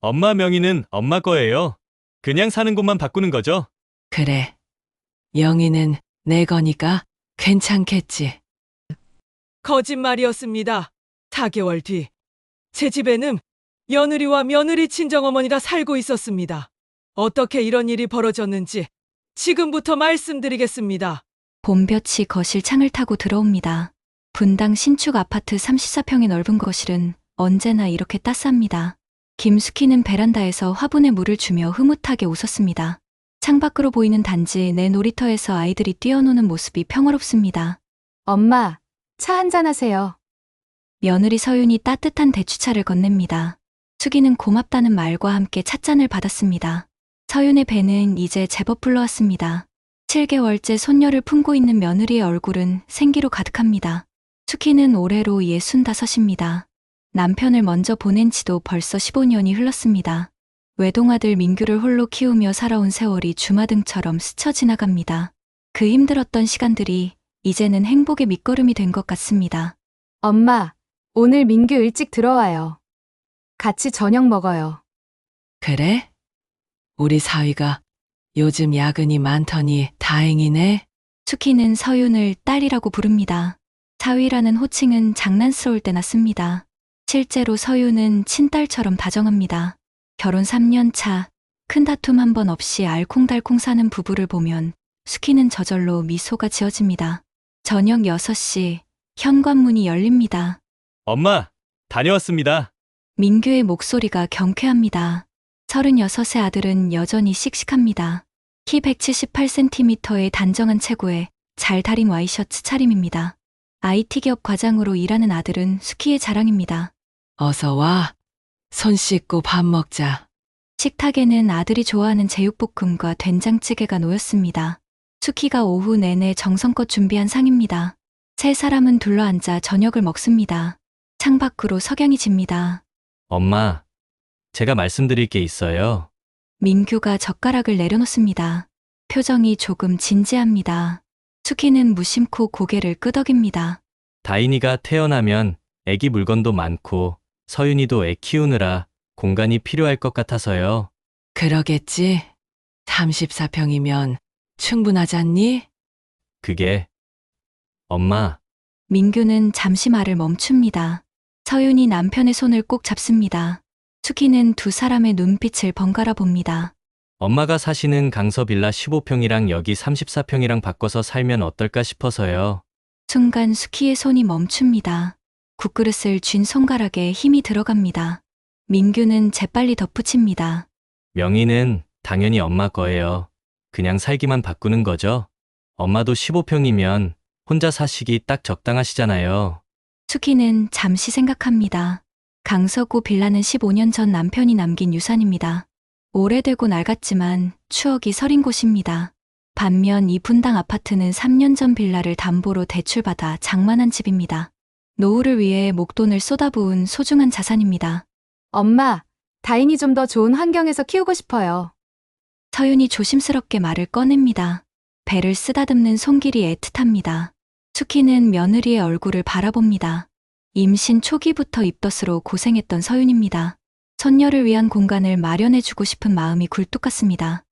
엄마 명의는 엄마 거예요. 그냥 사는 곳만 바꾸는 거죠? 그래. 영희는 내 거니까 괜찮겠지. 거짓말이었습니다. 4개월 뒤, 제 집에는 며느리와 며느리 친정어머니가 살고 있었습니다. 어떻게 이런 일이 벌어졌는지 지금부터 말씀드리겠습니다. 봄볕이 거실 창을 타고 들어옵니다. 분당 신축 아파트 34평의 넓은 거실은 언제나 이렇게 따스합니다. 김숙희는 베란다에서 화분에 물을 주며 흐뭇하게 웃었습니다. 창밖으로 보이는 단지 내 놀이터에서 아이들이 뛰어노는 모습이 평화롭습니다. 엄마, 차 한잔 하세요. 며느리 서윤이 따뜻한 대추차를 건넵니다. 수기는 고맙다는 말과 함께 찻잔을 받았습니다. 서윤의 배는 이제 제법 불러왔습니다. 7개월째 손녀를 품고 있는 며느리의 얼굴은 생기로 가득합니다. 수기는 올해로 65입니다. 남편을 먼저 보낸 지도 벌써 15년이 흘렀습니다. 외동아들 민규를 홀로 키우며 살아온 세월이 주마등처럼 스쳐 지나갑니다. 그 힘들었던 시간들이 이제는 행복의 밑거름이 된 것 같습니다. 엄마, 오늘 민규 일찍 들어와요. 같이 저녁 먹어요. 그래? 우리 사위가 요즘 야근이 많더니 다행이네. 수키는 서윤을 딸이라고 부릅니다. 사위라는 호칭은 장난스러울 때나 씁니다. 실제로 서윤은 친딸처럼 다정합니다. 결혼 3년 차, 큰 다툼 한 번 없이 알콩달콩 사는 부부를 보면 수키는 저절로 미소가 지어집니다. 저녁 6시, 현관문이 열립니다. 엄마, 다녀왔습니다. 민규의 목소리가 경쾌합니다. 36의 아들은 여전히 씩씩합니다. 키 178cm의 단정한 체구에 잘 다린 와이셔츠 차림입니다. IT 기업 과장으로 일하는 아들은 수키의 자랑입니다. 어서 와. 손 씻고 밥 먹자. 식탁에는 아들이 좋아하는 제육볶음과 된장찌개가 놓였습니다. 수키가 오후 내내 정성껏 준비한 상입니다. 세 사람은 둘러앉아 저녁을 먹습니다. 창밖으로 석양이 집니다. 엄마, 제가 말씀드릴 게 있어요. 민규가 젓가락을 내려놓습니다. 표정이 조금 진지합니다. 수키는 무심코 고개를 끄덕입니다. 다인이가 태어나면 애기 물건도 많고 서윤이도 애 키우느라 공간이 필요할 것 같아서요. 그러겠지. 34평이면 충분하잖니? 그게 엄마, 민규는 잠시 말을 멈춥니다. 서윤이 남편의 손을 꼭 잡습니다. 수키는 두 사람의 눈빛을 번갈아 봅니다. 엄마가 사시는 강서 빌라 15평이랑 여기 34평이랑 바꿔서 살면 어떨까 싶어서요. 순간 수키의 손이 멈춥니다. 국그릇을 쥔 손가락에 힘이 들어갑니다. 민규는 재빨리 덧붙입니다. 명의는 당연히 엄마 거예요. 그냥 살기만 바꾸는 거죠. 엄마도 15평이면 혼자 사시기 딱 적당하시잖아요. 수키는 잠시 생각합니다. 강서구 빌라는 15년 전 남편이 남긴 유산입니다. 오래되고 낡았지만 추억이 서린 곳입니다. 반면 이 분당 아파트는 3년 전 빌라를 담보로 대출받아 장만한 집입니다. 노후를 위해 목돈을 쏟아부은 소중한 자산입니다. 엄마, 다인이 좀 더 좋은 환경에서 키우고 싶어요. 서윤이 조심스럽게 말을 꺼냅니다. 배를 쓰다듬는 손길이 애틋합니다. 수키는 며느리의 얼굴을 바라봅니다. 임신 초기부터 입덧으로 고생했던 서윤입니다. 손녀를 위한 공간을 마련해주고 싶은 마음이 굴뚝 같습니다.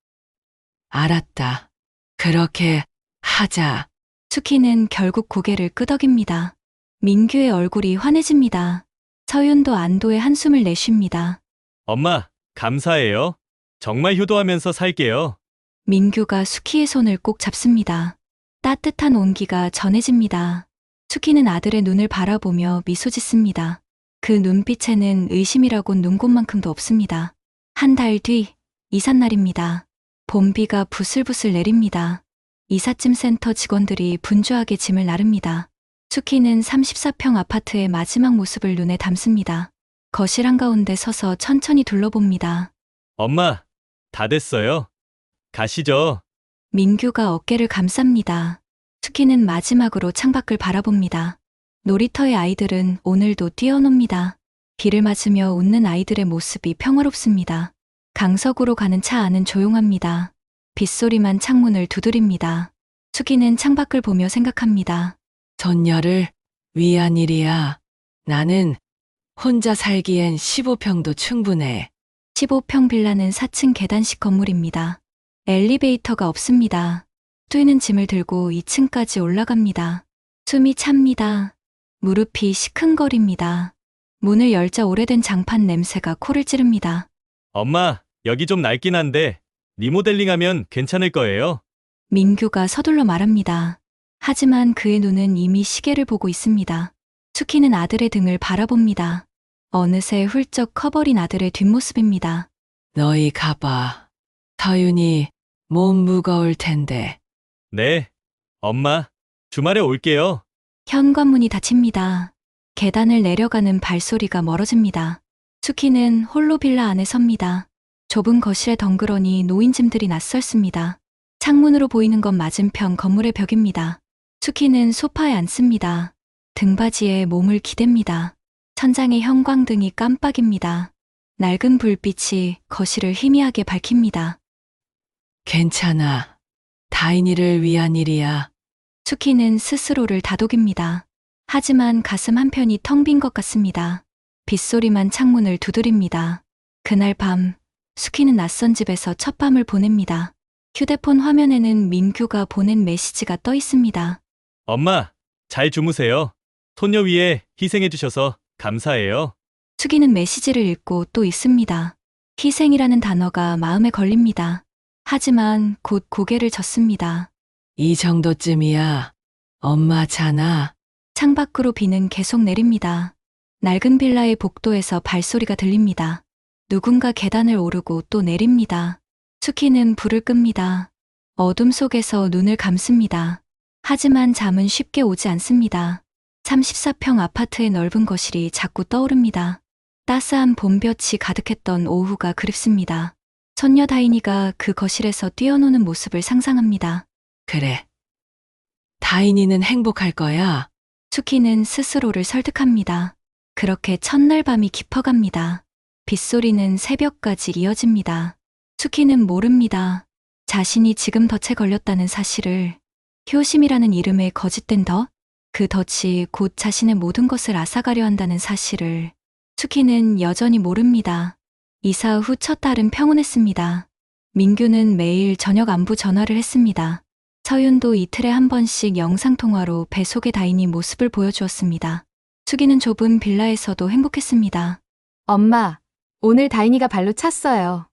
알았다. 그렇게 하자. 수키는 결국 고개를 끄덕입니다. 민규의 얼굴이 환해집니다. 서윤도 안도의 한숨을 내쉽니다. 엄마, 감사해요. 정말 효도하면서 살게요. 민규가 수키의 손을 꼭 잡습니다. 따뜻한 온기가 전해집니다. 수키는 아들의 눈을 바라보며 미소 짓습니다. 그 눈빛에는 의심이라곤 눈곱만큼도 없습니다. 한 달 뒤, 이삿날입니다. 봄비가 부슬부슬 내립니다. 이삿짐 센터 직원들이 분주하게 짐을 나릅니다. 수키는 34평 아파트의 마지막 모습을 눈에 담습니다. 거실 한가운데 서서 천천히 둘러봅니다. 엄마, 다 됐어요. 가시죠. 민규가 어깨를 감쌉니다. 수키는 마지막으로 창밖을 바라봅니다. 놀이터의 아이들은 오늘도 뛰어놉니다. 비를 맞으며 웃는 아이들의 모습이 평화롭습니다. 강서구로 가는 차 안은 조용합니다. 빗소리만 창문을 두드립니다. 수기는 창밖을 보며 생각합니다. 손녀를 위한 일이야. 나는 혼자 살기엔 15평도 충분해. 15평 빌라는 4층 계단식 건물입니다. 엘리베이터가 없습니다. 뛰는 짐을 들고 2층까지 올라갑니다. 숨이 찹니다. 무릎이 시큰거립니다. 문을 열자 오래된 장판 냄새가 코를 찌릅니다. 엄마, 여기 좀 낡긴 한데 리모델링하면 괜찮을 거예요. 민규가 서둘러 말합니다. 하지만 그의 눈은 이미 시계를 보고 있습니다. 수키는 아들의 등을 바라봅니다. 어느새 훌쩍 커버린 아들의 뒷모습입니다. 너희 가봐. 서윤이 몸 무거울 텐데. 네, 엄마, 주말에 올게요. 현관문이 닫힙니다. 계단을 내려가는 발소리가 멀어집니다. 수키는 홀로 빌라 안에 섭니다. 좁은 거실에 덩그러니 놓인 짐들이 낯설습니다. 창문으로 보이는 건 맞은편 건물의 벽입니다. 수키는 소파에 앉습니다. 등받이에 몸을 기댑니다. 천장의 형광등이 깜빡입니다. 낡은 불빛이 거실을 희미하게 밝힙니다. 괜찮아. 다인이를 위한 일이야. 수키는 스스로를 다독입니다. 하지만 가슴 한편이 텅 빈 것 같습니다. 빗소리만 창문을 두드립니다. 그날 밤, 수키는 낯선 집에서 첫 밤을 보냅니다. 휴대폰 화면에는 민규가 보낸 메시지가 떠 있습니다. 엄마, 잘 주무세요. 손녀 위해 희생해주셔서 감사해요. 수기는 메시지를 읽고 또 있습니다. 희생이라는 단어가 마음에 걸립니다. 하지만 곧 고개를 젓습니다. 이 정도쯤이야. 엄마잖아. 창밖으로 비는 계속 내립니다. 낡은 빌라의 복도에서 발소리가 들립니다. 누군가 계단을 오르고 또 내립니다. 수키는 불을 끕니다. 어둠 속에서 눈을 감습니다. 하지만 잠은 쉽게 오지 않습니다. 34평 아파트의 넓은 거실이 자꾸 떠오릅니다. 따스한 봄볕이 가득했던 오후가 그립습니다. 손녀 다인이가 그 거실에서 뛰어노는 모습을 상상합니다. 그래. 다인이는 행복할 거야. 수키는 스스로를 설득합니다. 그렇게 첫날 밤이 깊어갑니다. 빗소리는 새벽까지 이어집니다. 수키는 모릅니다. 자신이 지금 덫에 걸렸다는 사실을. 효심이라는 이름의 거짓된 덫? 그 덫이 곧 자신의 모든 것을 앗아가려 한다는 사실을. 수키는 여전히 모릅니다. 이사 후 첫 달은 평온했습니다. 민규는 매일 저녁 안부 전화를 했습니다. 서윤도 이틀에 한 번씩 영상통화로 배 속의 다인이 모습을 보여주었습니다. 수기는 좁은 빌라에서도 행복했습니다. 엄마, 오늘 다인이가 발로 찼어요.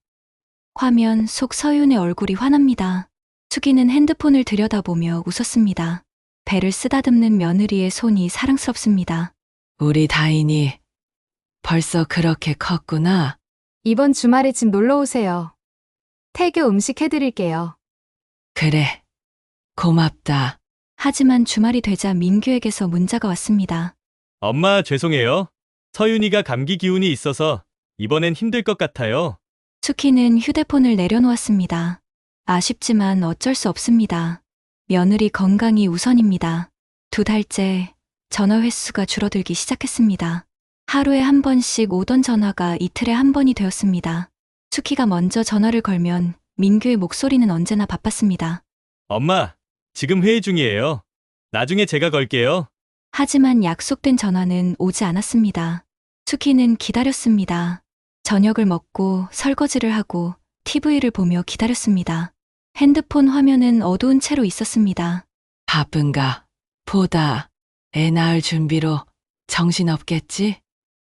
화면 속 서윤의 얼굴이 환합니다. 수기는 핸드폰을 들여다보며 웃었습니다. 배를 쓰다듬는 며느리의 손이 사랑스럽습니다. 우리 다인이 벌써 그렇게 컸구나. 이번 주말에 집 놀러 오세요. 태교 음식 해드릴게요. 그래. 고맙다. 하지만 주말이 되자 민규에게서 문자가 왔습니다. 엄마, 죄송해요. 서윤이가 감기 기운이 있어서 이번엔 힘들 것 같아요. 수키는 휴대폰을 내려놓았습니다. 아쉽지만 어쩔 수 없습니다. 며느리 건강이 우선입니다. 2달째 전화 횟수가 줄어들기 시작했습니다. 하루에 한 번씩 오던 전화가 이틀에 한 번이 되었습니다. 수키가 먼저 전화를 걸면 민규의 목소리는 언제나 바빴습니다. 엄마, 지금 회의 중이에요. 나중에 제가 걸게요. 하지만 약속된 전화는 오지 않았습니다. 수키는 기다렸습니다. 저녁을 먹고 설거지를 하고 TV를 보며 기다렸습니다. 핸드폰 화면은 어두운 채로 있었습니다. 바쁜가? 보다. 애 낳을 준비로 정신없겠지?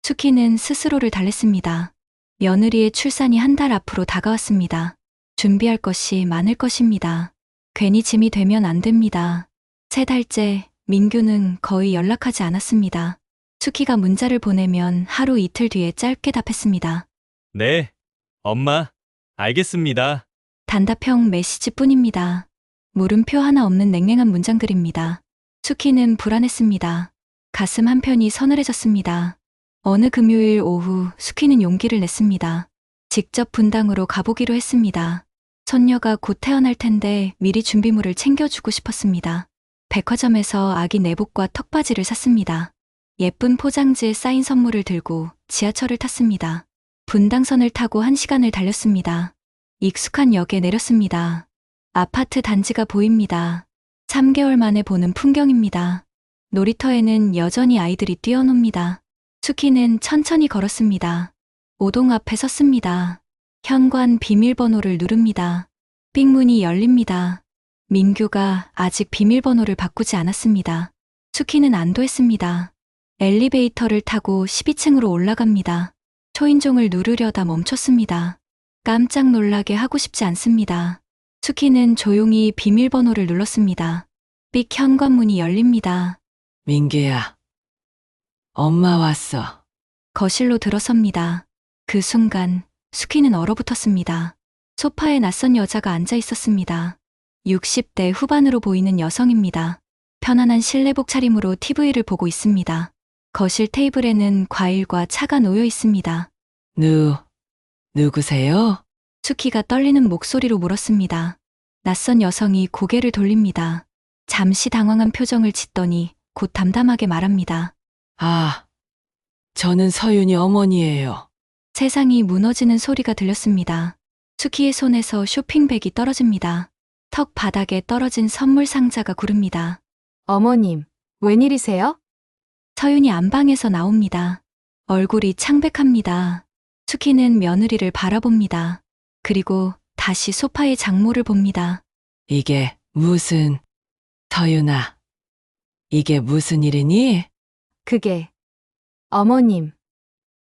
수키는 스스로를 달랬습니다. 며느리의 출산이 한 달 앞으로 다가왔습니다. 준비할 것이 많을 것입니다. 괜히 짐이 되면 안 됩니다. 3달째 민규는 거의 연락하지 않았습니다. 수키가 문자를 보내면 하루 이틀 뒤에 짧게 답했습니다. 네, 엄마, 알겠습니다. 단답형 메시지뿐입니다. 물음표 하나 없는 냉랭한 문장들입니다. 수키는 불안했습니다. 가슴 한편이 서늘해졌습니다. 어느 금요일 오후 수키는 용기를 냈습니다. 직접 분당으로 가보기로 했습니다. 손녀가 곧 태어날 텐데 미리 준비물을 챙겨주고 싶었습니다. 백화점에서 아기 내복과 턱바지를 샀습니다. 예쁜 포장지에 쌓인 선물을 들고 지하철을 탔습니다. 분당선을 타고 1시간을 달렸습니다. 익숙한 역에 내렸습니다. 아파트 단지가 보입니다. 3개월 만에 보는 풍경입니다. 놀이터에는 여전히 아이들이 뛰어놉니다. 수키는 천천히 걸었습니다. 오동 앞에 섰습니다. 현관 비밀번호를 누릅니다. 삑문이 열립니다. 민규가 아직 비밀번호를 바꾸지 않았습니다. 수키는 안도했습니다. 엘리베이터를 타고 12층으로 올라갑니다. 초인종을 누르려다 멈췄습니다. 깜짝 놀라게 하고 싶지 않습니다. 수키는 조용히 비밀번호를 눌렀습니다. 삑 현관문이 열립니다. 민규야, 엄마 왔어. 거실로 들어섭니다. 그 순간 수키는 얼어붙었습니다. 소파에 낯선 여자가 앉아 있었습니다. 60대 후반으로 보이는 여성입니다. 편안한 실내복 차림으로 TV를 보고 있습니다. 거실 테이블에는 과일과 차가 놓여 있습니다. 누구세요? 수키가 떨리는 목소리로 물었습니다. 낯선 여성이 고개를 돌립니다. 잠시 당황한 표정을 짓더니 곧 담담하게 말합니다. 아, 저는 서윤이 어머니예요. 세상이 무너지는 소리가 들렸습니다. 수키의 손에서 쇼핑백이 떨어집니다. 턱 바닥에 떨어진 선물 상자가 구릅니다. 어머님, 웬일이세요? 서윤이 안방에서 나옵니다. 얼굴이 창백합니다. 수키는 며느리를 바라봅니다. 그리고 다시 소파의 장모를 봅니다. 이게 무슨, 서윤아, 이게 무슨 일이니? 그게, 어머님,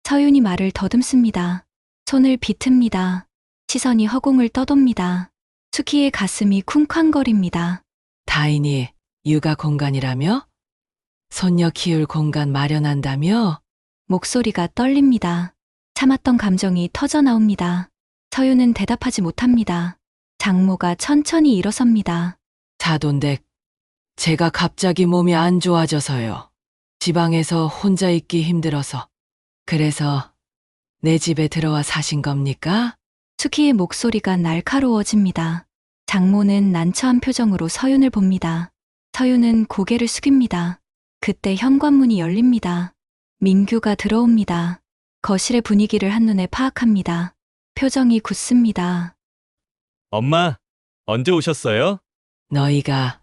서윤이 말을 더듬습니다. 손을 비틉니다. 시선이 허공을 떠돕니다. 수키의 가슴이 쿵쾅거립니다. 다인이 육아 공간이라며? 손녀 키울 공간 마련한다며? 목소리가 떨립니다. 참았던 감정이 터져 나옵니다. 서윤은 대답하지 못합니다. 장모가 천천히 일어섭니다. 사돈댁, 제가 갑자기 몸이 안 좋아져서요. 지방에서 혼자 있기 힘들어서. 그래서 내 집에 들어와 사신 겁니까? 수키의 목소리가 날카로워집니다. 장모는 난처한 표정으로 서윤을 봅니다. 서윤은 고개를 숙입니다. 그때 현관문이 열립니다. 민규가 들어옵니다. 거실의 분위기를 한눈에 파악합니다. 표정이 굳습니다. 엄마, 언제 오셨어요? 너희가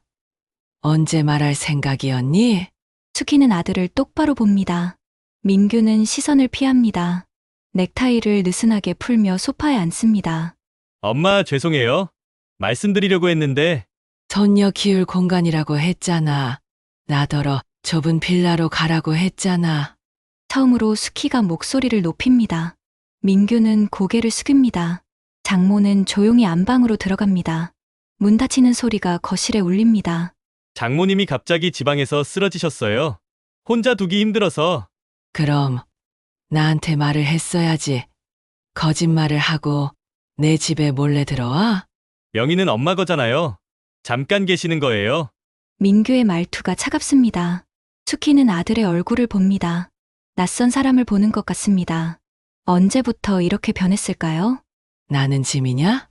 언제 말할 생각이었니? 수키는 아들을 똑바로 봅니다. 민규는 시선을 피합니다. 넥타이를 느슨하게 풀며 소파에 앉습니다. 엄마, 죄송해요. 말씀드리려고 했는데, 손녀 키울 공간이라고 했잖아. 나더러 좁은 빌라로 가라고 했잖아. 처음으로 수키가 목소리를 높입니다. 민규는 고개를 숙입니다. 장모는 조용히 안방으로 들어갑니다. 문 닫히는 소리가 거실에 울립니다. 장모님이 갑자기 지방에서 쓰러지셨어요. 혼자 두기 힘들어서. 그럼 나한테 말을 했어야지. 거짓말을 하고 내 집에 몰래 들어와? 명의는 엄마 거잖아요. 잠깐 계시는 거예요. 민규의 말투가 차갑습니다. 수키는 아들의 얼굴을 봅니다. 낯선 사람을 보는 것 같습니다. 언제부터 이렇게 변했을까요? 나는 짐이냐?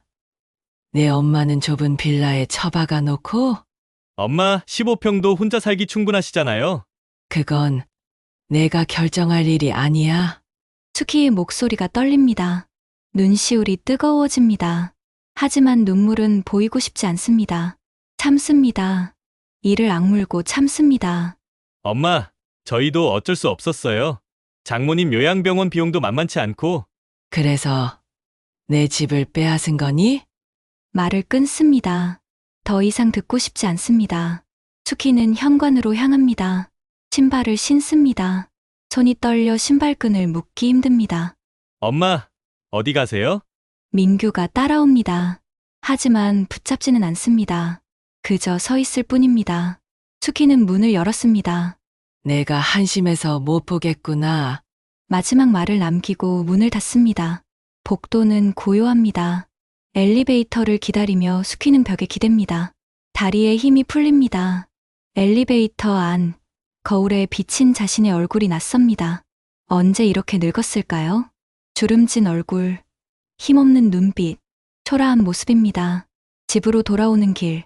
내 엄마는 좁은 빌라에 처박아 놓고 엄마, 15평도 혼자 살기 충분하시잖아요. 그건 내가 결정할 일이 아니야. 수키의 목소리가 떨립니다. 눈시울이 뜨거워집니다. 하지만 눈물은 보이고 싶지 않습니다. 참습니다. 이를 악물고 참습니다. 엄마, 저희도 어쩔 수 없었어요. 장모님 요양병원 비용도 만만치 않고. 그래서 내 집을 빼앗은 거니? 말을 끊습니다. 더 이상 듣고 싶지 않습니다. 수키는 현관으로 향합니다. 신발을 신습니다. 손이 떨려 신발끈을 묶기 힘듭니다. 엄마, 어디 가세요? 민규가 따라옵니다. 하지만 붙잡지는 않습니다. 그저 서 있을 뿐입니다. 수키는 문을 열었습니다. 내가 한심해서 못 보겠구나. 마지막 말을 남기고 문을 닫습니다. 복도는 고요합니다. 엘리베이터를 기다리며 수키는 벽에 기댑니다. 다리에 힘이 풀립니다. 엘리베이터 안, 거울에 비친 자신의 얼굴이 낯섭니다. 언제 이렇게 늙었을까요? 주름진 얼굴, 힘없는 눈빛, 초라한 모습입니다. 집으로 돌아오는 길,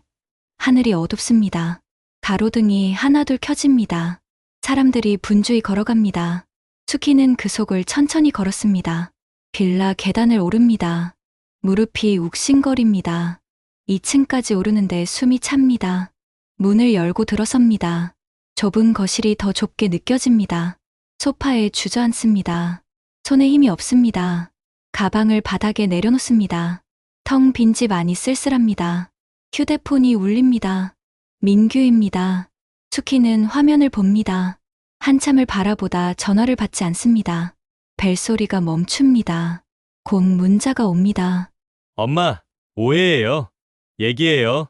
하늘이 어둡습니다. 가로등이 하나둘 켜집니다. 사람들이 분주히 걸어갑니다. 수키는 그 속을 천천히 걸었습니다. 빌라 계단을 오릅니다. 무릎이 욱신거립니다. 2층까지 오르는데 숨이 찹니다. 문을 열고 들어섭니다. 좁은 거실이 더 좁게 느껴집니다. 소파에 주저앉습니다. 손에 힘이 없습니다. 가방을 바닥에 내려놓습니다. 텅 빈 집 안이 쓸쓸합니다. 휴대폰이 울립니다. 민규입니다. 수키는 화면을 봅니다. 한참을 바라보다 전화를 받지 않습니다. 벨소리가 멈춥니다. 곧 문자가 옵니다. 엄마, 오해예요. 얘기해요.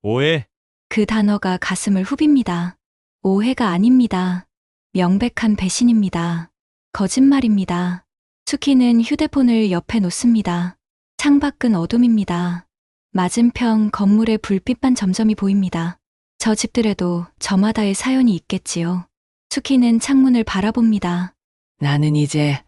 오해. 그 단어가 가슴을 후빕니다. 오해가 아닙니다. 명백한 배신입니다. 거짓말입니다. 수키는 휴대폰을 옆에 놓습니다. 창밖은 어둠입니다. 맞은편 건물의 불빛만 점점이 보입니다. 저 집들에도 저마다의 사연이 있겠지요. 수키는 창문을 바라봅니다. 나는 이제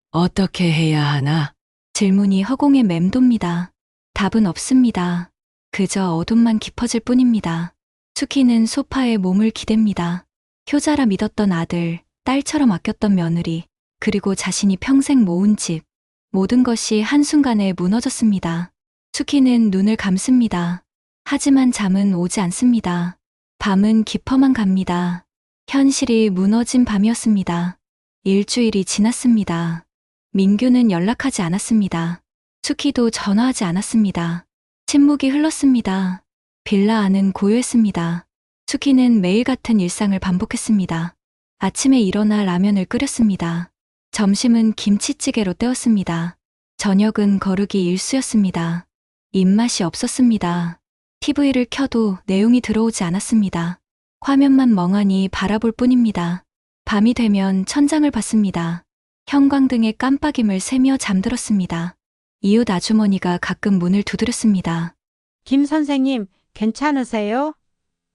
어떻게 해야 하나? 질문이 허공에 맴돕니다. 답은 없습니다. 그저 어둠만 깊어질 뿐입니다. 수키는 소파에 몸을 기댑니다. 효자라 믿었던 아들, 딸처럼 아꼈던 며느리, 그리고 자신이 평생 모은 집. 모든 것이 한순간에 무너졌습니다. 수키는 눈을 감습니다. 하지만 잠은 오지 않습니다. 밤은 깊어만 갑니다. 현실이 무너진 밤이었습니다. 일주일이 지났습니다. 민규는 연락하지 않았습니다. 수키도 전화하지 않았습니다. 침묵이 흘렀습니다. 빌라 안은 고요했습니다. 수키는 매일 같은 일상을 반복했습니다. 아침에 일어나 라면을 끓였습니다. 점심은 김치찌개로 때웠습니다. 저녁은 거르기 일쑤였습니다. 입맛이 없었습니다. TV를 켜도 내용이 들어오지 않았습니다. 화면만 멍하니 바라볼 뿐입니다. 밤이 되면 천장을 봤습니다. 형광등의 깜빡임을 새며 잠들었습니다. 이웃 아주머니가 가끔 문을 두드렸습니다. 김 선생님, 괜찮으세요?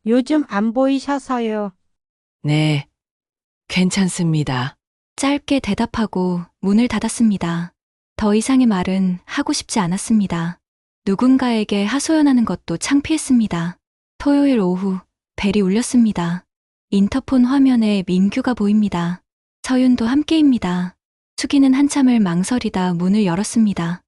요즘 안 보이셔서요. 네, 괜찮습니다. 짧게 대답하고 문을 닫았습니다. 더 이상의 말은 하고 싶지 않았습니다. 누군가에게 하소연하는 것도 창피했습니다. 토요일 오후 벨이 울렸습니다. 인터폰 화면에 민규가 보입니다. 서윤도 함께입니다. 수기는 한참을 망설이다 문을 열었습니다.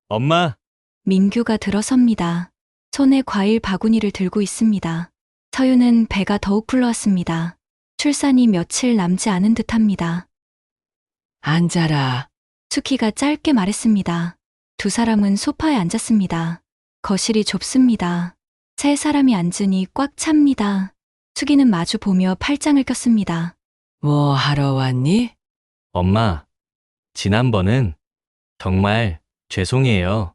엄마, 민규가 들어섭니다. 손에 과일 바구니를 들고 있습니다. 서윤은 배가 더욱 불러왔습니다. 출산이 며칠 남지 않은 듯합니다. 앉아라. 수키가 짧게 말했습니다. 두 사람은 소파에 앉았습니다. 거실이 좁습니다. 세 사람이 앉으니 꽉 찹니다. 수기는 마주 보며 팔짱을 꼈습니다. 뭐 하러 왔니? 엄마. 지난번은 정말 죄송해요.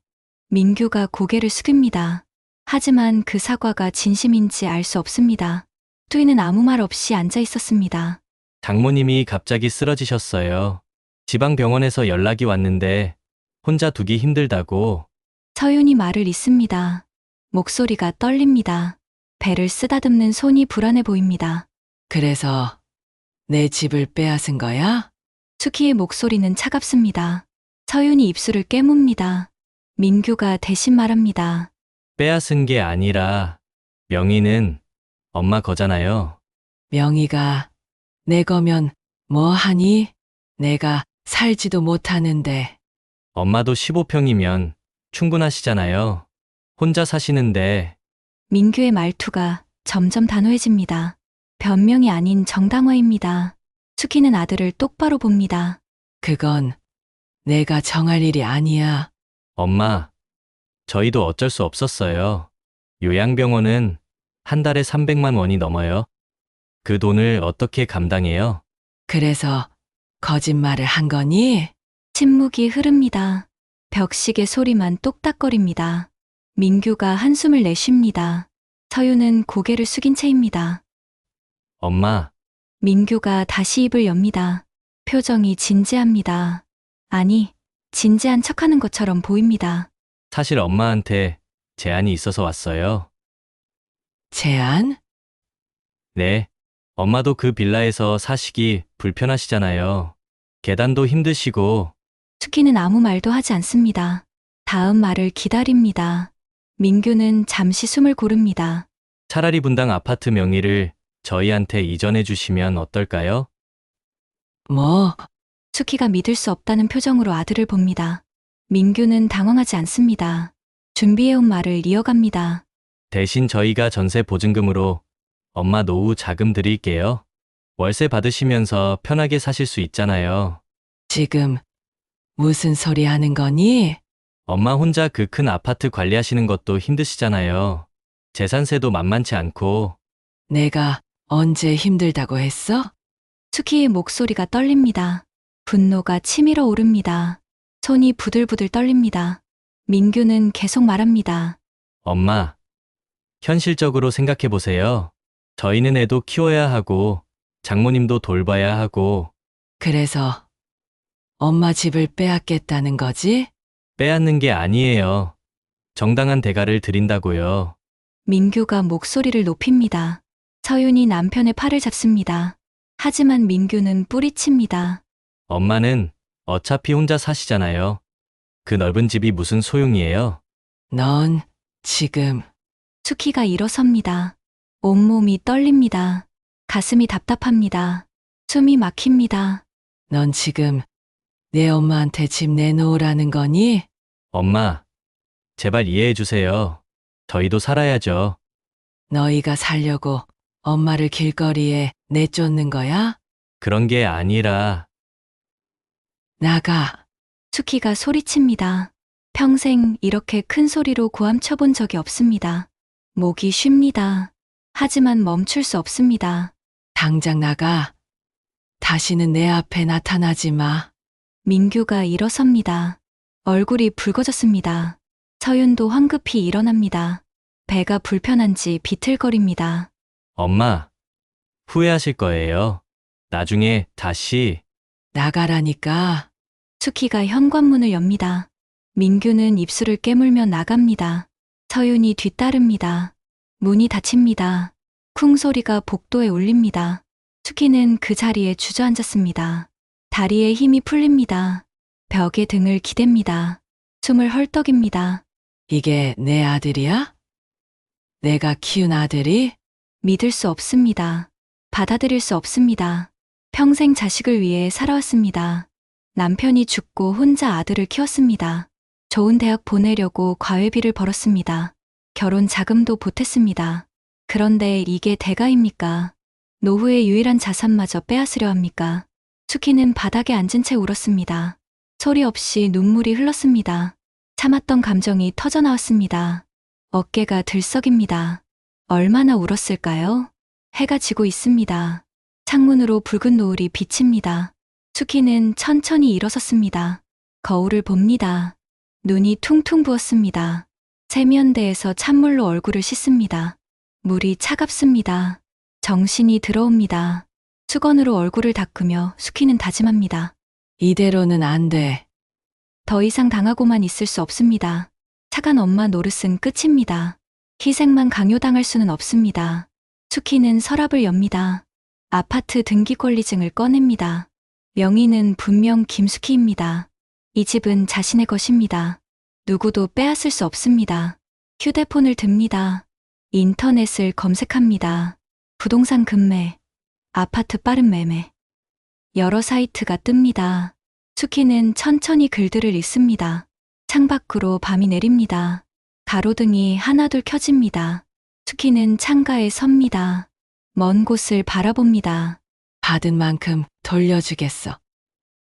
민규가 고개를 숙입니다. 하지만 그 사과가 진심인지 알 수 없습니다. 투이는 아무 말 없이 앉아 있었습니다. 장모님이 갑자기 쓰러지셨어요. 지방병원에서 연락이 왔는데 혼자 두기 힘들다고. 서윤이 말을 잇습니다. 목소리가 떨립니다. 배를 쓰다듬는 손이 불안해 보입니다. 그래서 내 집을 빼앗은 거야? 수키의 목소리는 차갑습니다. 서윤이 입술을 깨뭅니다. 민규가 대신 말합니다. 빼앗은 게 아니라 명의는 엄마 거잖아요. 명의가 내 거면 뭐 하니? 내가 살지도 못하는데. 엄마도 15평이면 충분하시잖아요. 혼자 사시는데. 민규의 말투가 점점 단호해집니다. 변명이 아닌 정당화입니다. 수키는 아들을 똑바로 봅니다. 그건 내가 정할 일이 아니야. 엄마, 저희도 어쩔 수 없었어요. 요양병원은 한 달에 300만 원이 넘어요. 그 돈을 어떻게 감당해요? 그래서 거짓말을 한 거니? 침묵이 흐릅니다. 벽시계 소리만 똑딱거립니다. 민규가 한숨을 내쉽니다. 서윤은 고개를 숙인 채입니다. 엄마, 민규가 다시 입을 엽니다. 표정이 진지합니다. 아니, 진지한 척하는 것처럼 보입니다. 사실 엄마한테 제안이 있어서 왔어요. 제안? 네, 엄마도 그 빌라에서 사시기 불편하시잖아요. 계단도 힘드시고. 수키는 아무 말도 하지 않습니다. 다음 말을 기다립니다. 민규는 잠시 숨을 고릅니다. 차라리 분당 아파트 명의를 저희한테 이전해 주시면 어떨까요? 뭐? 수키가 믿을 수 없다는 표정으로 아들을 봅니다. 민규는 당황하지 않습니다. 준비해온 말을 이어갑니다. 대신 저희가 전세 보증금으로 엄마 노후 자금 드릴게요. 월세 받으시면서 편하게 사실 수 있잖아요. 지금 무슨 소리 하는 거니? 엄마 혼자 그 큰 아파트 관리하시는 것도 힘드시잖아요. 재산세도 만만치 않고. 내가 언제 힘들다고 했어? 수키의 목소리가 떨립니다. 분노가 치밀어 오릅니다. 손이 부들부들 떨립니다. 민규는 계속 말합니다. 엄마, 현실적으로 생각해 보세요. 저희는 애도 키워야 하고, 장모님도 돌봐야 하고, 그래서 엄마 집을 빼앗겠다는 거지? 빼앗는 게 아니에요. 정당한 대가를 드린다고요. 민규가 목소리를 높입니다. 서윤이 남편의 팔을 잡습니다. 하지만 민규는 뿌리칩니다. 엄마는 어차피 혼자 사시잖아요. 그 넓은 집이 무슨 소용이에요? 넌 지금 수키가 일어섭니다. 온몸이 떨립니다. 가슴이 답답합니다. 숨이 막힙니다. 넌 지금 내 엄마한테 집 내놓으라는 거니? 엄마, 제발 이해해 주세요. 저희도 살아야죠. 너희가 살려고 엄마를 길거리에 내쫓는 거야? 그런 게 아니라, 나가. 수키가 소리칩니다. 평생 이렇게 큰 소리로 고함쳐본 적이 없습니다. 목이 쉽니다. 하지만 멈출 수 없습니다. 당장 나가. 다시는 내 앞에 나타나지 마. 민규가 일어섭니다. 얼굴이 붉어졌습니다. 서윤도 황급히 일어납니다. 배가 불편한지 비틀거립니다. 엄마, 후회하실 거예요. 나중에 다시, 나가라니까. 수키가 현관문을 엽니다. 민규는 입술을 깨물며 나갑니다. 서윤이 뒤따릅니다. 문이 닫힙니다. 쿵 소리가 복도에 울립니다. 수키는 그 자리에 주저앉았습니다. 다리에 힘이 풀립니다. 벽에 등을 기댑니다. 숨을 헐떡입니다. 이게 내 아들이야? 내가 키운 아들이? 믿을 수 없습니다. 받아들일 수 없습니다. 평생 자식을 위해 살아왔습니다. 남편이 죽고 혼자 아들을 키웠습니다. 좋은 대학 보내려고 과외비를 벌었습니다. 결혼 자금도 보탰습니다. 그런데 이게 대가입니까? 노후의 유일한 자산마저 빼앗으려 합니까? 수키는 바닥에 앉은 채 울었습니다. 소리 없이 눈물이 흘렀습니다. 참았던 감정이 터져나왔습니다. 어깨가 들썩입니다. 얼마나 울었을까요? 해가 지고 있습니다. 창문으로 붉은 노을이 비칩니다. 수키는 천천히 일어섰습니다. 거울을 봅니다. 눈이 퉁퉁 부었습니다. 세면대에서 찬물로 얼굴을 씻습니다. 물이 차갑습니다. 정신이 들어옵니다. 수건으로 얼굴을 닦으며 수키는 다짐합니다. 이대로는 안 돼. 더 이상 당하고만 있을 수 없습니다. 착한 엄마 노릇은 끝입니다. 희생만 강요당할 수는 없습니다. 수키는 서랍을 엽니다. 아파트 등기권리증을 꺼냅니다. 명의는 분명 김수키입니다. 이 집은 자신의 것입니다. 누구도 빼앗을 수 없습니다. 휴대폰을 듭니다. 인터넷을 검색합니다. 부동산 급매, 아파트 빠른 매매. 여러 사이트가 뜹니다. 수키는 천천히 글들을 읽습니다. 창밖으로 밤이 내립니다. 가로등이 하나둘 켜집니다. 수키는 창가에 섭니다. 먼 곳을 바라봅니다. 받은 만큼 돌려주겠어.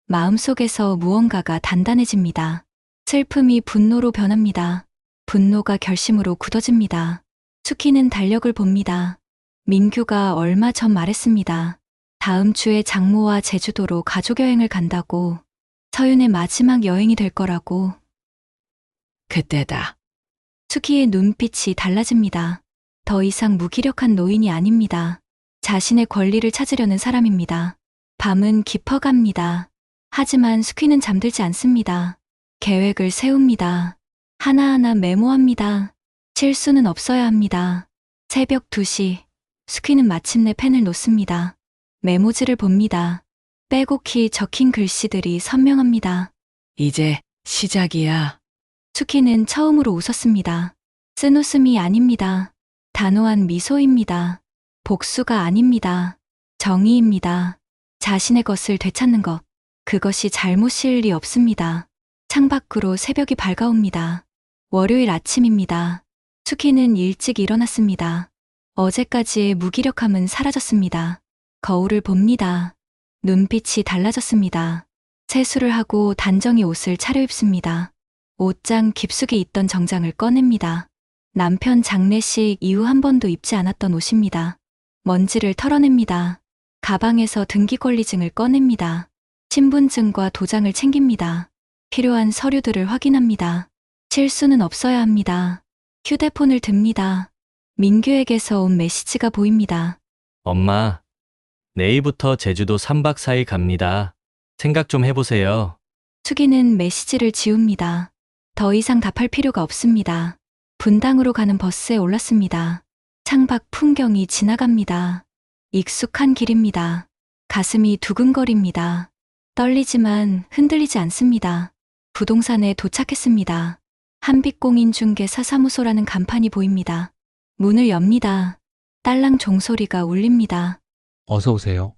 마음속에서 무언가가 단단해집니다. 슬픔이 분노로 변합니다. 분노가 결심으로 굳어집니다. 수키는 달력을 봅니다. 민규가 얼마 전 말했습니다. 다음 주에 장모와 제주도로 가족여행을 간다고. 서윤의 마지막 여행이 될 거라고. 그때다. 수키의 눈빛이 달라집니다. 더 이상 무기력한 노인이 아닙니다. 자신의 권리를 찾으려는 사람입니다. 밤은 깊어갑니다. 하지만 수키는 잠들지 않습니다. 계획을 세웁니다. 하나하나 메모합니다. 실수는 없어야 합니다. 새벽 2시, 수키는 마침내 펜을 놓습니다. 메모지를 봅니다. 빼곡히 적힌 글씨들이 선명합니다. 이제 시작이야. 수키는 처음으로 웃었습니다. 쓴 웃음이 아닙니다. 단호한 미소입니다. 복수가 아닙니다. 정의입니다. 자신의 것을 되찾는 것. 그것이 잘못일 리 없습니다. 창밖으로 새벽이 밝아옵니다. 월요일 아침입니다. 수키는 일찍 일어났습니다. 어제까지의 무기력함은 사라졌습니다. 거울을 봅니다. 눈빛이 달라졌습니다. 세수를 하고 단정히 옷을 차려입습니다. 옷장 깊숙이 있던 정장을 꺼냅니다. 남편 장례식 이후 한 번도 입지 않았던 옷입니다. 먼지를 털어냅니다. 가방에서 등기권리증을 꺼냅니다. 신분증과 도장을 챙깁니다. 필요한 서류들을 확인합니다. 실수는 없어야 합니다. 휴대폰을 듭니다. 민규에게서 온 메시지가 보입니다. 엄마, 내일부터 제주도 3박 4일 갑니다. 생각 좀 해보세요. 수기는 메시지를 지웁니다. 더 이상 답할 필요가 없습니다. 분당으로 가는 버스에 올랐습니다. 창밖 풍경이 지나갑니다. 익숙한 길입니다. 가슴이 두근거립니다. 떨리지만 흔들리지 않습니다. 부동산에 도착했습니다. 한빛공인중개사 사무소라는 간판이 보입니다. 문을 엽니다. 딸랑 종소리가 울립니다. 어서 오세요.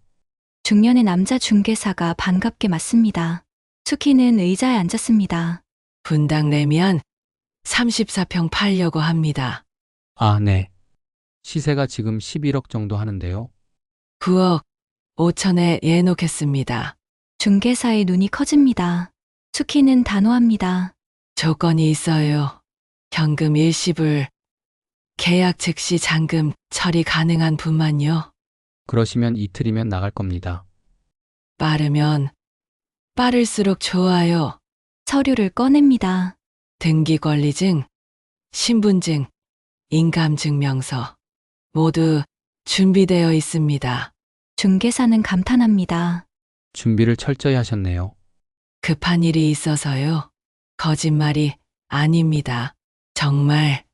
중년의 남자 중개사가 반갑게 맞습니다. 수키는 의자에 앉았습니다. 분당 내면 34평 팔려고 합니다. 아, 네. 시세가 지금 11억 정도 하는데요. 9억 5천에 예놓겠습니다. 중개사의 눈이 커집니다. 수키는 단호합니다. 조건이 있어요. 현금 일시불, 계약 즉시 잔금 처리 가능한 분만요. 그러시면 이틀이면 나갈 겁니다. 빠르면 빠를수록 좋아요. 서류를 꺼냅니다. 등기권리증, 신분증, 인감증명서 모두 준비되어 있습니다. 중개사는 감탄합니다. 준비를 철저히 하셨네요. 급한 일이 있어서요. 거짓말이 아닙니다. 정말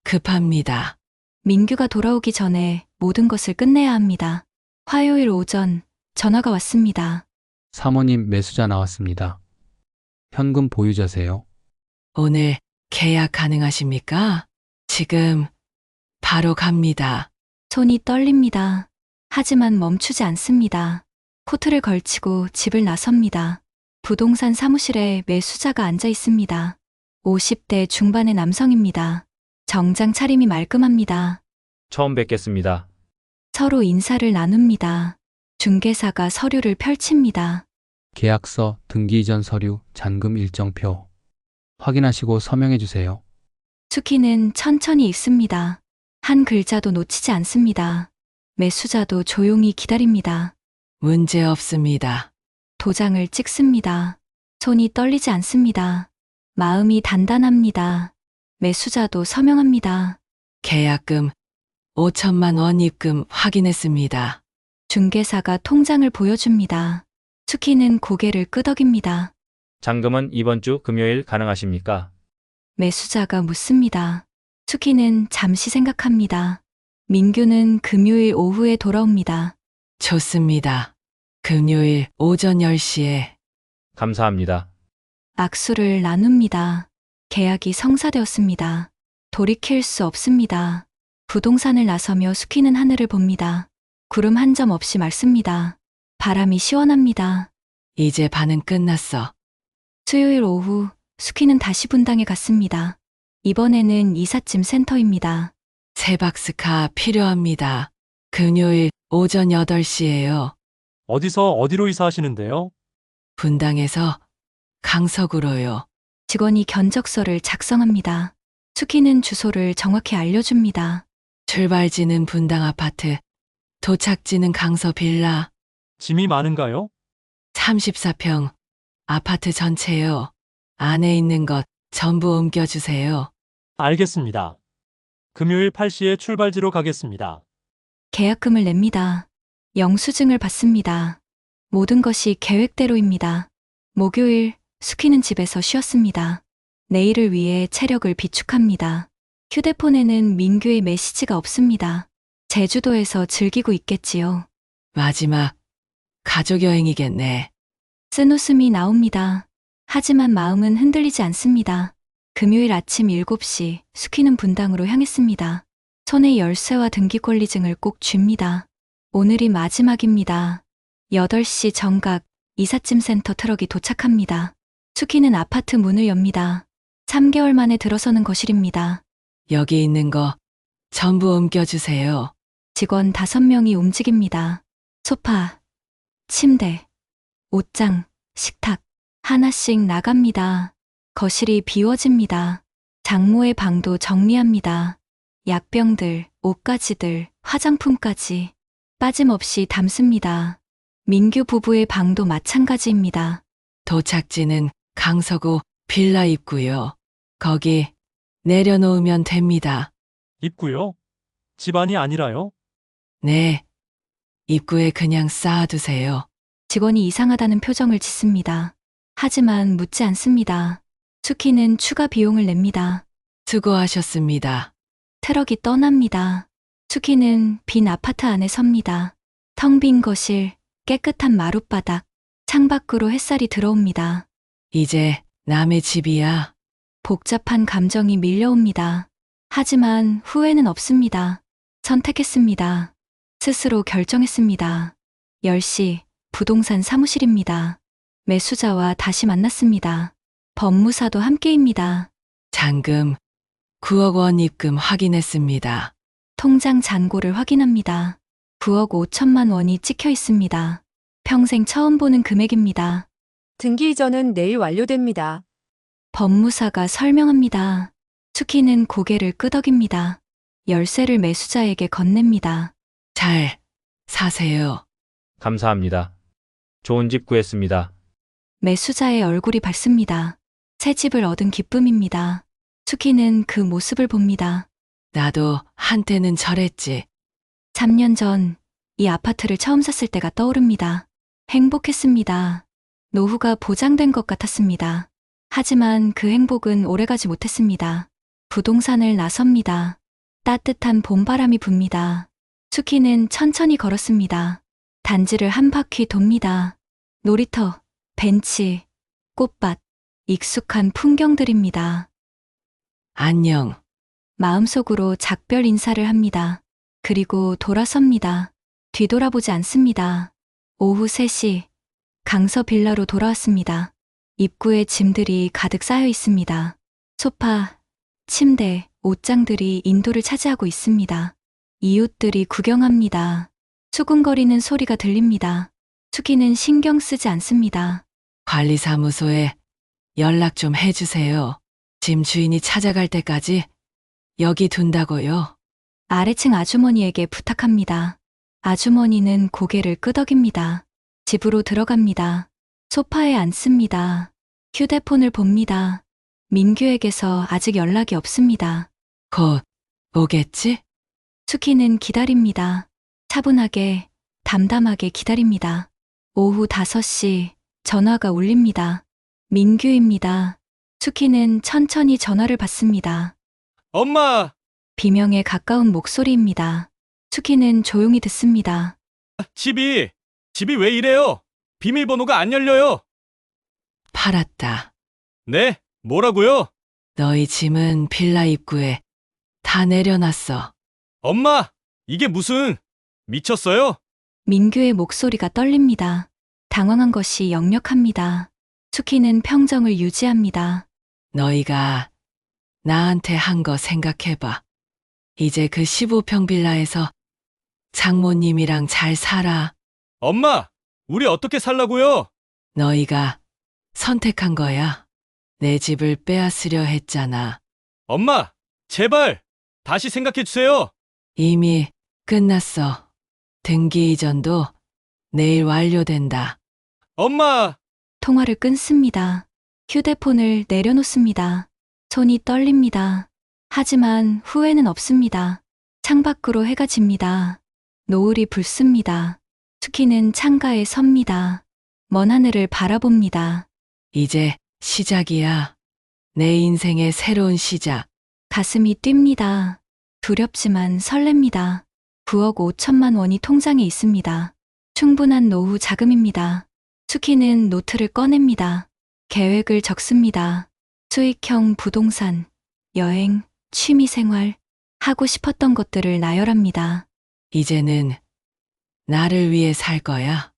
급합니다. 민규가 돌아오기 전에 모든 것을 끝내야 합니다. 화요일 오전 전화가 왔습니다. 사모님 매수자 나왔습니다. 현금 보유자세요. 오늘 계약 가능하십니까? 지금 바로 갑니다. 손이 떨립니다. 하지만 멈추지 않습니다. 코트를 걸치고 집을 나섭니다. 부동산 사무실에 매수자가 앉아 있습니다. 50대 중반의 남성입니다. 정장 차림이 말끔합니다. 처음 뵙겠습니다. 서로 인사를 나눕니다. 중개사가 서류를 펼칩니다. 계약서, 등기 이전 서류, 잔금 일정표. 확인하시고 서명해 주세요. 수키는 천천히 읽습니다. 한 글자도 놓치지 않습니다. 매수자도 조용히 기다립니다. 문제 없습니다. 도장을 찍습니다. 손이 떨리지 않습니다. 마음이 단단합니다. 매수자도 서명합니다. 계약금 5천만 원 입금 확인했습니다. 중개사가 통장을 보여줍니다. 수키는 고개를 끄덕입니다. 잔금은 이번 주 금요일 가능하십니까? 매수자가 묻습니다. 수키는 잠시 생각합니다. 민규는 금요일 오후에 돌아옵니다. 좋습니다. 금요일 오전 10시에 감사합니다. 악수를 나눕니다. 계약이 성사되었습니다. 돌이킬 수 없습니다. 부동산을 나서며 수키는 하늘을 봅니다. 구름 한 점 없이 맑습니다. 바람이 시원합니다. 이제 반은 끝났어. 수요일 오후 수키는 다시 분당에 갔습니다. 이번에는 이삿짐 센터입니다. 새 박스카 필요합니다. 금요일 오전 8시에요. 어디서 어디로 이사하시는데요? 분당에서 강석으로요. 직원이 견적서를 작성합니다. 수키는 주소를 정확히 알려줍니다. 출발지는 분당 아파트, 도착지는 강서 빌라, 짐이 많은가요? 34평, 아파트 전체요. 안에 있는 것 전부 옮겨주세요. 알겠습니다. 금요일 8시에 출발지로 가겠습니다. 계약금을 냅니다. 영수증을 받습니다. 모든 것이 계획대로입니다. 목요일 수키는 집에서 쉬었습니다. 내일을 위해 체력을 비축합니다. 휴대폰에는 민규의 메시지가 없습니다. 제주도에서 즐기고 있겠지요. 마지막 가족 여행이겠네. 쓴웃음이 나옵니다. 하지만 마음은 흔들리지 않습니다. 금요일 아침 7시 수키는 분당으로 향했습니다. 손에 열쇠와 등기권리증을 꼭 쥡니다. 오늘이 마지막입니다. 8시 정각 이삿짐 센터 트럭이 도착합니다. 수키는 아파트 문을 엽니다. 3개월 만에 들어서는 거실입니다. 여기 있는 거 전부 옮겨주세요. 직원 5명이 움직입니다. 소파, 침대, 옷장, 식탁 하나씩 나갑니다. 거실이 비워집니다. 장모의 방도 정리합니다. 약병들, 옷가지들, 화장품까지 빠짐없이 담습니다. 민규 부부의 방도 마찬가지입니다. 도착지는 강서구 빌라 입구요. 거기 내려놓으면 됩니다. 입구요? 집안이 아니라요? 네. 입구에 그냥 쌓아두세요. 직원이 이상하다는 표정을 짓습니다. 하지만 묻지 않습니다. 수키는 추가 비용을 냅니다. 수고하셨습니다. 트럭이 떠납니다. 수키는 빈 아파트 안에 섭니다. 텅 빈 거실, 깨끗한 마룻바닥, 창밖으로 햇살이 들어옵니다. 이제 남의 집이야. 복잡한 감정이 밀려옵니다. 하지만 후회는 없습니다. 선택했습니다. 스스로 결정했습니다. 10시 부동산 사무실입니다. 매수자와 다시 만났습니다. 법무사도 함께입니다. 잔금 9억 원 입금 확인했습니다. 통장 잔고를 확인합니다. 9억 5천만 원이 찍혀 있습니다. 평생 처음 보는 금액입니다. 등기 이전은 내일 완료됩니다. 법무사가 설명합니다. 수키는 고개를 끄덕입니다. 열쇠를 매수자에게 건넵니다. 잘 사세요. 감사합니다. 좋은 집 구했습니다. 매수자의 얼굴이 밝습니다. 새 집을 얻은 기쁨입니다. 수키는 그 모습을 봅니다. 나도 한때는 저랬지. 3년 전 이 아파트를 처음 샀을 때가 떠오릅니다. 행복했습니다. 노후가 보장된 것 같았습니다. 하지만 그 행복은 오래가지 못했습니다. 부동산을 나섭니다. 따뜻한 봄바람이 붑니다. 수키는 천천히 걸었습니다. 단지를 한 바퀴 돕니다. 놀이터, 벤치, 꽃밭, 익숙한 풍경들입니다. 안녕. 마음속으로 작별 인사를 합니다. 그리고 돌아섭니다. 뒤돌아보지 않습니다. 오후 3시, 강서 빌라로 돌아왔습니다. 입구에 짐들이 가득 쌓여 있습니다. 소파, 침대, 옷장들이 인도를 차지하고 있습니다. 이웃들이 구경합니다. 수군거리는 소리가 들립니다. 수기는 신경 쓰지 않습니다. 관리사무소에 연락 좀 해주세요. 짐 주인이 찾아갈 때까지 여기 둔다고요. 아래층 아주머니에게 부탁합니다. 아주머니는 고개를 끄덕입니다. 집으로 들어갑니다. 소파에 앉습니다. 휴대폰을 봅니다. 민규에게서 아직 연락이 없습니다. 곧 오겠지? 수키는 기다립니다. 차분하게, 담담하게 기다립니다. 오후 5시 전화가 울립니다. 민규입니다. 수키는 천천히 전화를 받습니다. 엄마! 비명에 가까운 목소리입니다. 수키는 조용히 듣습니다. 집이 왜 이래요? 비밀번호가 안 열려요. 팔았다. 네? 뭐라고요? 너희 짐은 빌라 입구에 다 내려놨어. 엄마! 이게 무슨... 미쳤어요? 민규의 목소리가 떨립니다. 당황한 것이 역력합니다. 수키는 평정을 유지합니다. 너희가 나한테 한 거 생각해봐. 이제 그 15평 빌라에서 장모님이랑 잘 살아. 엄마! 우리 어떻게 살라고요? 너희가 선택한 거야. 내 집을 빼앗으려 했잖아. 엄마! 제발! 다시 생각해주세요. 이미 끝났어. 등기 이전도 내일 완료된다. 엄마! 통화를 끊습니다. 휴대폰을 내려놓습니다. 손이 떨립니다. 하지만 후회는 없습니다. 창밖으로 해가 집니다. 노을이 붉습니다. 수키는 창가에 섭니다. 먼 하늘을 바라봅니다. 이제 시작이야. 내 인생의 새로운 시작. 가슴이 뜁니다. 두렵지만 설렙니다. 9억 5천만 원이 통장에 있습니다. 충분한 노후 자금입니다. 수키는 노트를 꺼냅니다. 계획을 적습니다. 수익형 부동산, 여행, 취미생활, 하고 싶었던 것들을 나열합니다. 이제는 나를 위해 살 거야.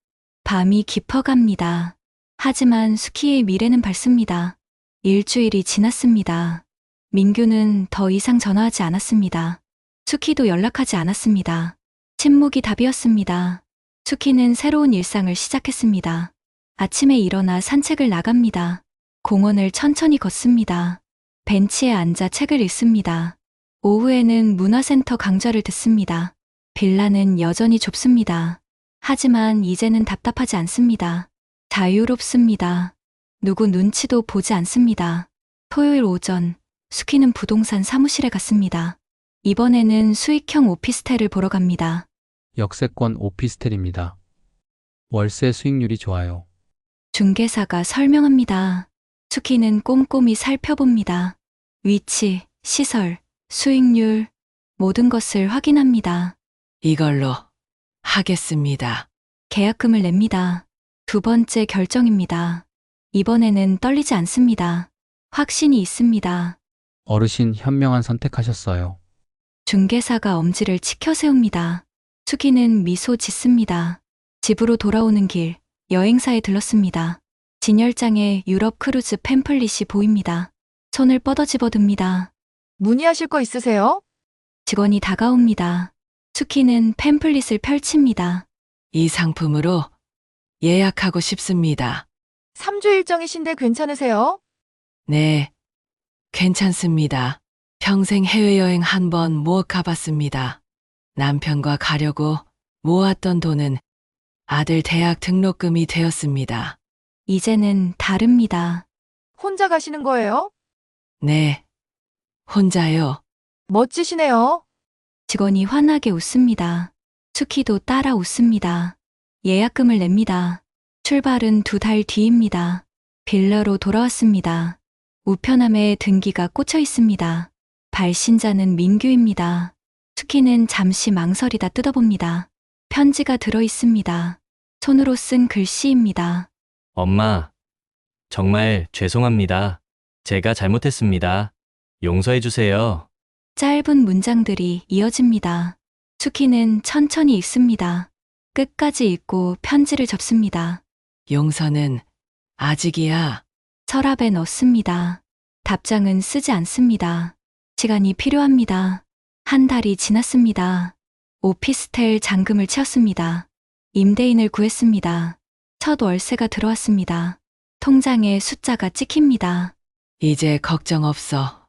밤이 깊어갑니다. 하지만 수키의 미래는 밝습니다. 일주일이 지났습니다. 민규는 더 이상 전화하지 않았습니다. 수키도 연락하지 않았습니다. 침묵이 답이었습니다. 수키는 새로운 일상을 시작했습니다. 아침에 일어나 산책을 나갑니다. 공원을 천천히 걷습니다. 벤치에 앉아 책을 읽습니다. 오후에는 문화센터 강좌를 듣습니다. 빌라는 여전히 좁습니다. 하지만 이제는 답답하지 않습니다. 자유롭습니다. 누구 눈치도 보지 않습니다. 토요일 오전, 수키는 부동산 사무실에 갔습니다. 이번에는 수익형 오피스텔을 보러 갑니다. 역세권 오피스텔입니다. 월세 수익률이 좋아요. 중개사가 설명합니다. 수키는 꼼꼼히 살펴봅니다. 위치, 시설, 수익률, 모든 것을 확인합니다. 이걸로 하겠습니다. 계약금을 냅니다. 두 번째 결정입니다. 이번에는 떨리지 않습니다. 확신이 있습니다. 어르신 현명한 선택하셨어요. 중개사가 엄지를 치켜 세웁니다. 수키는 미소 짓습니다. 집으로 돌아오는 길, 여행사에 들렀습니다. 진열장에 유럽 크루즈 팸플릿이 보입니다. 손을 뻗어 집어듭니다. 문의하실 거 있으세요? 직원이 다가옵니다. 수키는 팸플릿을 펼칩니다. 이 상품으로 예약하고 싶습니다. 3주 일정이신데 괜찮으세요? 네, 괜찮습니다. 평생 해외여행 한 번 못 가봤습니다. 남편과 가려고 모았던 돈은 아들 대학 등록금이 되었습니다. 이제는 다릅니다. 혼자 가시는 거예요? 네, 혼자요. 멋지시네요. 직원이 환하게 웃습니다. 수키도 따라 웃습니다. 예약금을 냅니다. 출발은 2달 뒤입니다. 빌라로 돌아왔습니다. 우편함에 등기가 꽂혀 있습니다. 발신자는 민규입니다. 수키는 잠시 망설이다 뜯어봅니다. 편지가 들어 있습니다. 손으로 쓴 글씨입니다. 엄마, 정말 죄송합니다. 제가 잘못했습니다. 용서해 주세요. 짧은 문장들이 이어집니다. 수키는 천천히 읽습니다. 끝까지 읽고 편지를 접습니다. 용서는 아직이야. 서랍에 넣습니다. 답장은 쓰지 않습니다. 시간이 필요합니다. 한 달이 지났습니다. 오피스텔 잔금을 채웠습니다. 임대인을 구했습니다. 첫 월세가 들어왔습니다. 통장에 숫자가 찍힙니다. 이제 걱정 없어.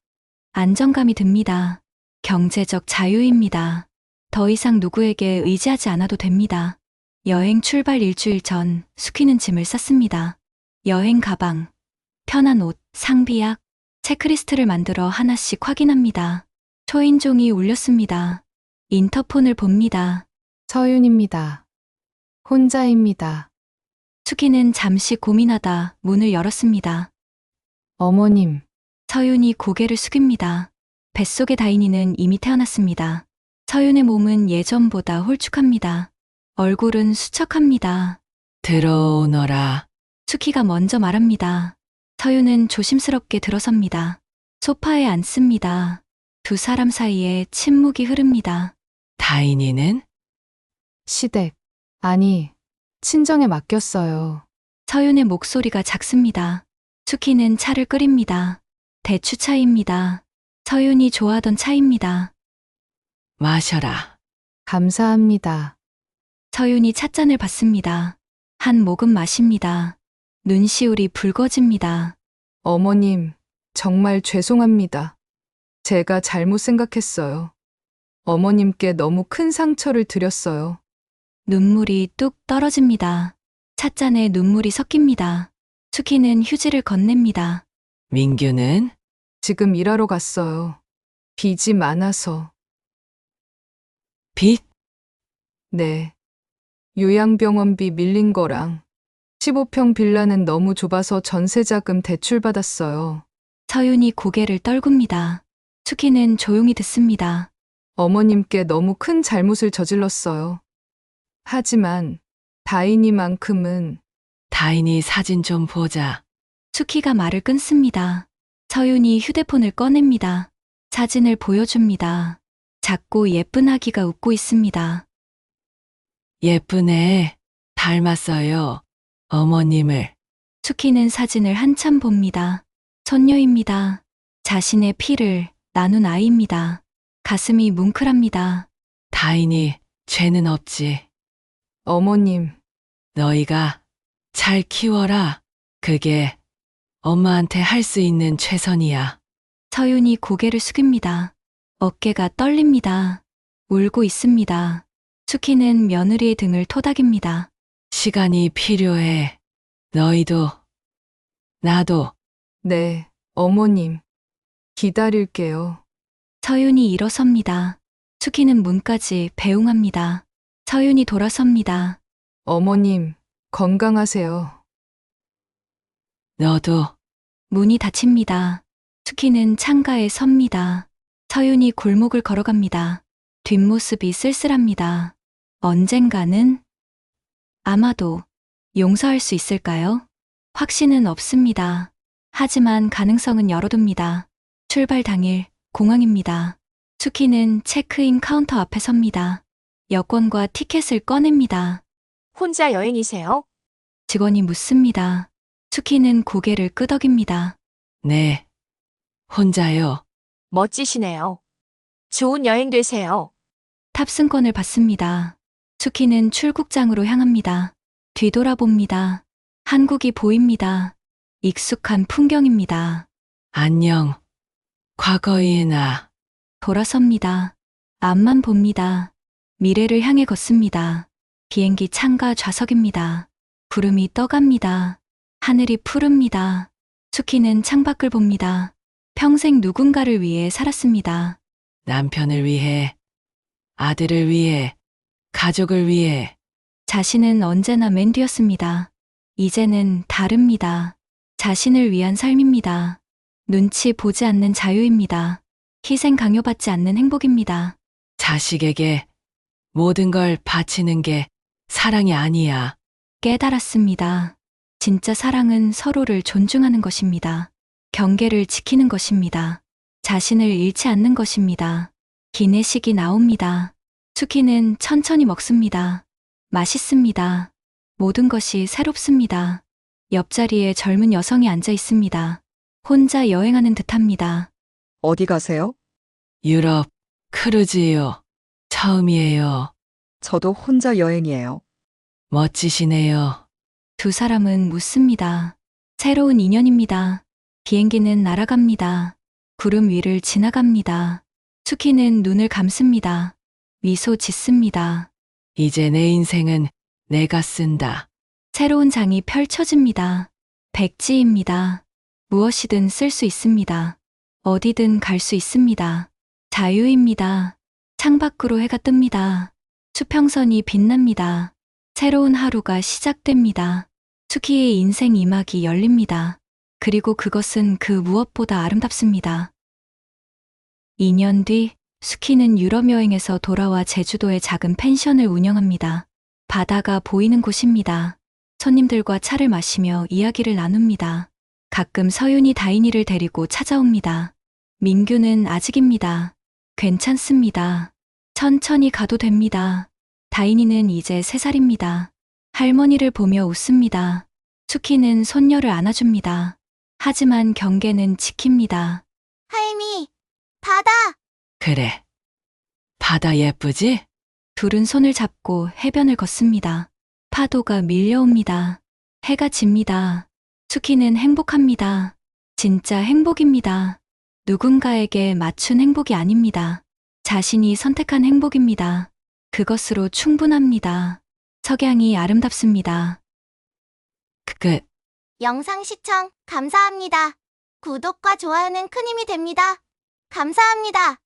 안정감이 듭니다. 경제적 자유입니다. 더 이상 누구에게 의지하지 않아도 됩니다. 여행 출발 일주일 전 수키는 짐을 쌌습니다. 여행 가방, 편한 옷, 상비약, 체크리스트를 만들어 하나씩 확인합니다. 초인종이 울렸습니다. 인터폰을 봅니다. 서윤입니다. 혼자입니다. 수키는 잠시 고민하다 문을 열었습니다. 어머님, 서윤이 고개를 숙입니다. 뱃속의 다인이는 이미 태어났습니다. 서윤의 몸은 예전보다 홀쭉합니다. 얼굴은 수척합니다. 들어오너라. 수키가 먼저 말합니다. 서윤은 조심스럽게 들어섭니다. 소파에 앉습니다. 두 사람 사이에 침묵이 흐릅니다. 다인이는? 시댁, 아니, 친정에 맡겼어요. 서윤의 목소리가 작습니다. 수키는 차를 끓입니다. 대추차입니다. 서윤이 좋아하던 차입니다. 마셔라. 감사합니다. 서윤이 찻잔을 받습니다. 한 모금 마십니다. 눈시울이 붉어집니다. 어머님, 정말 죄송합니다. 제가 잘못 생각했어요. 어머님께 너무 큰 상처를 드렸어요. 눈물이 뚝 떨어집니다. 찻잔에 눈물이 섞입니다. 수키는 휴지를 건넵니다. 민규는? 지금 일하러 갔어요. 빚이 많아서. 빚? 네. 요양병원비 밀린 거랑 15평 빌라는 너무 좁아서 전세자금 대출받았어요. 서윤이 고개를 떨굽니다. 수키는 조용히 듣습니다. 어머님께 너무 큰 잘못을 저질렀어요. 하지만 다인이만큼은 다인이 사진 좀 보자. 수키가 말을 끊습니다. 서윤이 휴대폰을 꺼냅니다. 사진을 보여줍니다. 작고 예쁜 아기가 웃고 있습니다. 예쁘네. 닮았어요. 어머님을. 수키는 사진을 한참 봅니다. 손녀입니다. 자신의 피를 나눈 아이입니다. 가슴이 뭉클합니다. 다인이 죄는 없지. 어머님, 너희가 잘 키워라. 그게 엄마한테 할 수 있는 최선이야. 서윤이 고개를 숙입니다. 어깨가 떨립니다. 울고 있습니다. 수키는 며느리의 등을 토닥입니다. 시간이 필요해. 너희도, 나도. 네, 어머님. 기다릴게요. 서윤이 일어섭니다. 수키는 문까지 배웅합니다. 서윤이 돌아섭니다. 어머님, 건강하세요. 너도. 문이 닫힙니다. 수키는 창가에 섭니다. 서윤이 골목을 걸어갑니다. 뒷모습이 쓸쓸합니다. 언젠가는? 아마도 용서할 수 있을까요? 확신은 없습니다. 하지만 가능성은 열어둡니다. 출발 당일 공항입니다. 수키는 체크인 카운터 앞에 섭니다. 여권과 티켓을 꺼냅니다. 혼자 여행이세요? 직원이 묻습니다. 수키는 고개를 끄덕입니다. 네. 혼자요. 멋지시네요. 좋은 여행 되세요. 탑승권을 받습니다. 수키는 출국장으로 향합니다. 뒤돌아봅니다. 한국이 보입니다. 익숙한 풍경입니다. 안녕. 과거의 나. 돌아섭니다. 앞만 봅니다. 미래를 향해 걷습니다. 비행기 창가 좌석입니다. 구름이 떠갑니다. 하늘이 푸릅니다. 수키는 창밖을 봅니다. 평생 누군가를 위해 살았습니다. 남편을 위해, 아들을 위해, 가족을 위해. 자신은 언제나 맨 뒤였습니다. 이제는 다릅니다. 자신을 위한 삶입니다. 눈치 보지 않는 자유입니다. 희생 강요받지 않는 행복입니다. 자식에게 모든 걸 바치는 게 사랑이 아니야. 깨달았습니다. 진짜 사랑은 서로를 존중하는 것입니다. 경계를 지키는 것입니다. 자신을 잃지 않는 것입니다. 기내식이 나옵니다. 수키는 천천히 먹습니다. 맛있습니다. 모든 것이 새롭습니다. 옆자리에 젊은 여성이 앉아 있습니다. 혼자 여행하는 듯합니다. 어디 가세요? 유럽, 크루즈요. 처음이에요. 저도 혼자 여행이에요. 멋지시네요. 두 사람은 묻습니다. 새로운 인연입니다. 비행기는 날아갑니다. 구름 위를 지나갑니다. 수키는 눈을 감습니다. 미소 짓습니다. 이제 내 인생은 내가 쓴다. 새로운 장이 펼쳐집니다. 백지입니다. 무엇이든 쓸 수 있습니다. 어디든 갈 수 있습니다. 자유입니다. 창밖으로 해가 뜹니다. 수평선이 빛납니다. 새로운 하루가 시작됩니다. 수키의 인생 이막이 열립니다. 그리고 그것은 그 무엇보다 아름답습니다. 2년 뒤 수키는 유럽 여행에서 돌아와 제주도의 작은 펜션을 운영합니다. 바다가 보이는 곳입니다. 손님들과 차를 마시며 이야기를 나눕니다. 가끔 서윤이 다인이를 데리고 찾아옵니다. 민규는 아직입니다. 괜찮습니다. 천천히 가도 됩니다. 다인이는 이제 3살입니다. 할머니를 보며 웃습니다. 수키는 손녀를 안아줍니다. 하지만 경계는 지킵니다. 할미, 바다! 그래. 바다 예쁘지? 둘은 손을 잡고 해변을 걷습니다. 파도가 밀려옵니다. 해가 집니다. 수키는 행복합니다. 진짜 행복입니다. 누군가에게 맞춘 행복이 아닙니다. 자신이 선택한 행복입니다. 그것으로 충분합니다. 석양이 아름답습니다. 끝. 영상 시청 감사합니다. 구독과 좋아요는 큰 힘이 됩니다. 감사합니다.